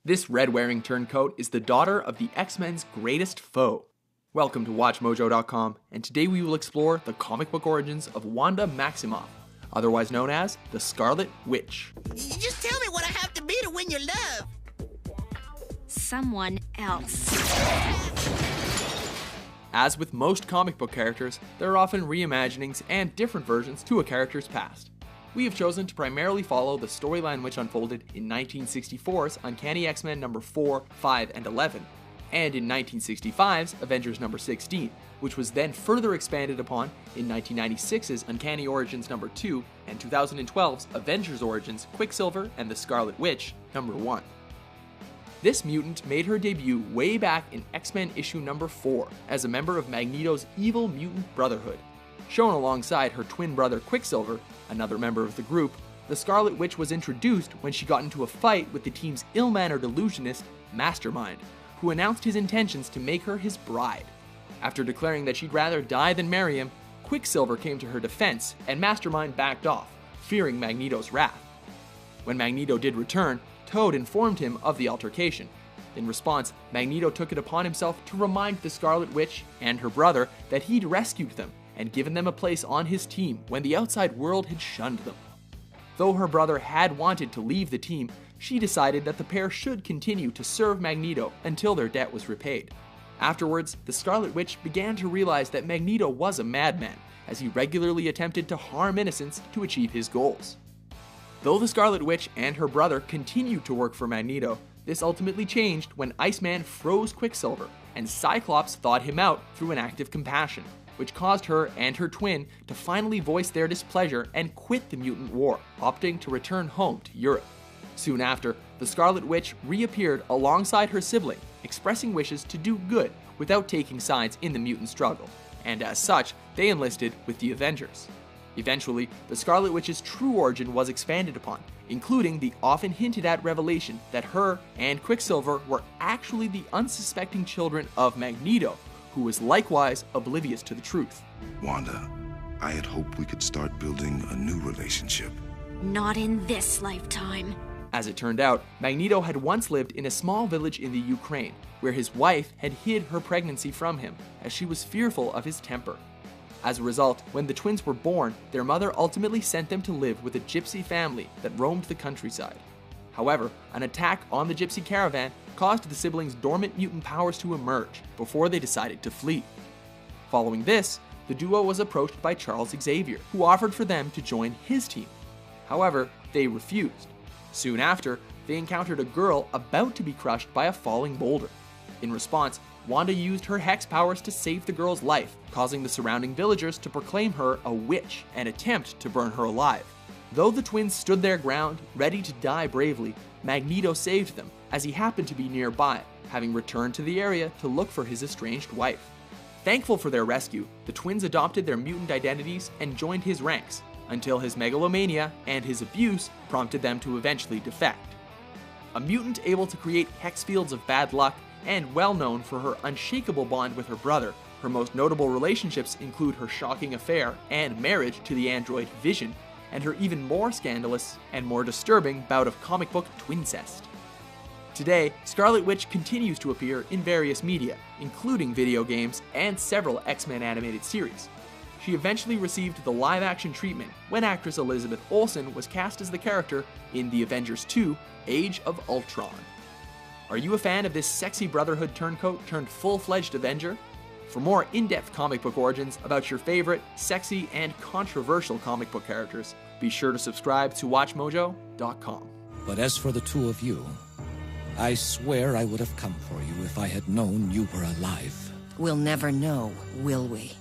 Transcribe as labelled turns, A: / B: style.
A: This red-wearing turncoat is the daughter of the X-Men's greatest foe. Welcome to WatchMojo.com, and today we will explore the comic book origins of Wanda Maximoff, otherwise known as the Scarlet Witch.
B: Just tell me what I have to be to win your love.
C: Someone else.
A: As with most comic book characters, there are often reimaginings and different versions to a character's past. We have chosen to primarily follow the storyline which unfolded in 1964's Uncanny X-Men number 4, 5, and 11, and in 1965's Avengers number 16, which was then further expanded upon in 1996's Uncanny Origins number 2 and 2012's Avengers Origins Quicksilver and the Scarlet Witch number 1. This mutant made her debut way back in X-Men issue number 4 as a member of Magneto's evil mutant brotherhood. Shown alongside her twin brother Quicksilver, another member of the group, the Scarlet Witch was introduced when she got into a fight with the team's ill-mannered illusionist, Mastermind, who announced his intentions to make her his bride. After declaring that she'd rather die than marry him, Quicksilver came to her defense and Mastermind backed off, fearing Magneto's wrath. When Magneto did return, Toad informed him of the altercation. In response, Magneto took it upon himself to remind the Scarlet Witch and her brother that he'd rescued them and given them a place on his team when the outside world had shunned them. Though her brother had wanted to leave the team, she decided that the pair should continue to serve Magneto until their debt was repaid. Afterwards, the Scarlet Witch began to realize that Magneto was a madman, as he regularly attempted to harm innocents to achieve his goals. Though the Scarlet Witch and her brother continued to work for Magneto, this ultimately changed when Iceman froze Quicksilver, and Cyclops thawed him out through an act of compassion, which caused her and her twin to finally voice their displeasure and quit the mutant war, opting to return home to Europe. Soon after, the Scarlet Witch reappeared alongside her sibling, expressing wishes to do good without taking sides in the mutant struggle, and as such, they enlisted with the Avengers. Eventually, the Scarlet Witch's true origin was expanded upon, including the often hinted at revelation that her and Quicksilver were actually the unsuspecting children of Magneto, who was likewise oblivious to the truth.
D: Wanda, I had hoped we could start building a new relationship.
C: Not in this lifetime.
A: As it turned out, Magneto had once lived in a small village in the Ukraine, where his wife had hid her pregnancy from him, as she was fearful of his temper. As a result, when the twins were born, their mother ultimately sent them to live with a gypsy family that roamed the countryside. However, an attack on the gypsy caravan caused the siblings' dormant mutant powers to emerge before they decided to flee. Following this, the duo was approached by Charles Xavier, who offered for them to join his team. However, they refused. Soon after, they encountered a girl about to be crushed by a falling boulder. In response, Wanda used her hex powers to save the girl's life, causing the surrounding villagers to proclaim her a witch and attempt to burn her alive. Though the twins stood their ground, ready to die bravely, Magneto saved them, as he happened to be nearby, having returned to the area to look for his estranged wife. Thankful for their rescue, the twins adopted their mutant identities and joined his ranks, until his megalomania and his abuse prompted them to eventually defect. A mutant able to create hex fields of bad luck, and well known for her unshakable bond with her brother, her most notable relationships include her shocking affair and marriage to the android Vision, and her even more scandalous and more disturbing bout of comic book twincest. Today, Scarlet Witch continues to appear in various media, including video games and several X-Men animated series. She eventually received the live-action treatment when actress Elizabeth Olsen was cast as the character in The Avengers 2: Age of Ultron. Are you a fan of this sexy Brotherhood turncoat turned full-fledged Avenger? For more in-depth comic book origins about your favorite, sexy, and controversial comic book characters, be sure to subscribe to WatchMojo.com.
E: But as for the two of you, I swear I would have come for you if I had known you were alive.
F: We'll never know, will we?